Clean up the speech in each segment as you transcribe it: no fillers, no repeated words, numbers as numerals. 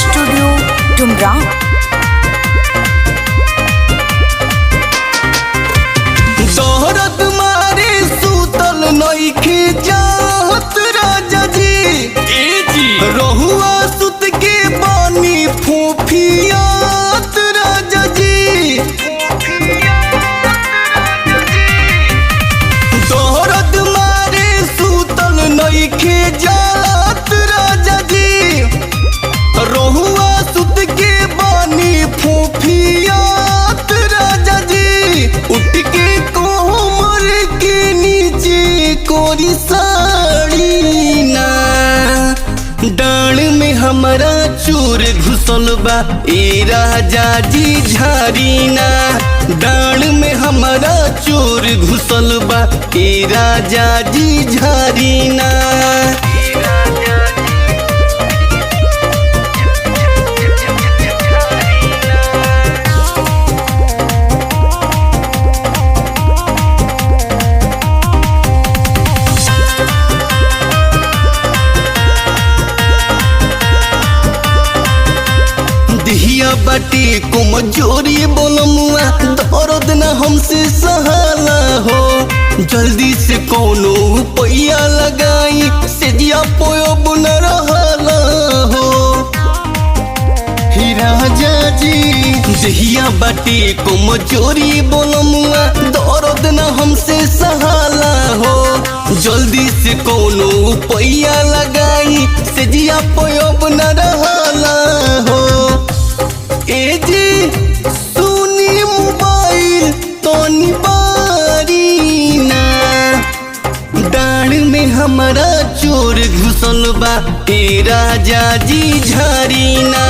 Studio Dumra. दौरत मारे सूतल नइखे जात राजा जी रहुआ सुत के बानी फूफियात राजा जी। दौरत मारे सूतल नइखे जात राजा जी रहुआ सुत के बानी फूफियात राजा जी। उठ के कोमर के नीचे कोरी साड़ी ना डांड में हमारा चोर घुसल बा ए राजा जी झारी ना। डांड में हमारा चोर घुसल बा ए राजा जी झारी ना। दिहिया बाटी को मजोरी बोलमुआ दर्द न हमसे सहाला हो। जल्दी से कोनो पैया लगाई से दिया पोयो बुन रहला हो। ही राजा जी दिहिया बाटी को मजोरी बोलमुआ दर्द न हमसे सहाला हो। जल्दी से कोनो पैया लगाई से दिया पोयो बुन रहला हो। ए जी सुनी मोबाइल तो निबारी ना डांड में हमारा चोर घुसल बा ए राजा जी झारी ना।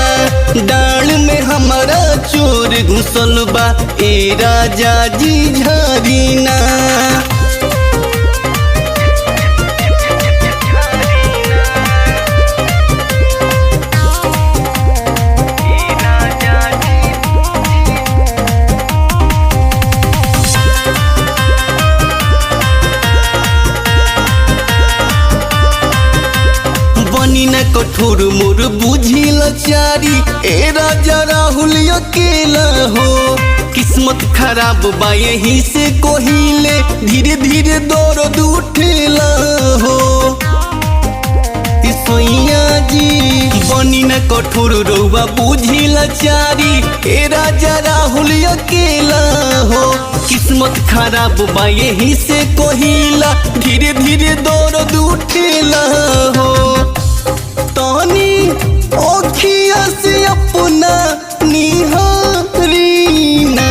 डांड में हमारा चोर घुसल बा ए राजा जी झारी ना। न कठोर मोर बुझी लाचारी ए राजा राहुल अकेला हो। किस्मत खराब बा यही से कोहिले धीरे धीरे दर्द उठेला हो। सोइया जी बनी न कठोर रउआ बुझी लाचारी ए राजा राहुल अकेला हो। किस्मत खराब बा यही से कोहिला धीरे धीरे दर्द उठेला हो। तानी ओखिया से अपना निहारी ना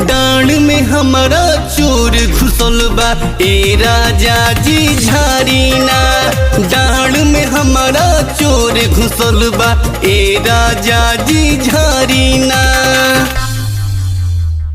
डांड में हमारा चोर घुसल बा ए राजा जी झारी ना। डांड में हमारा चोर घुसल बा ए राजा जी झारी ना।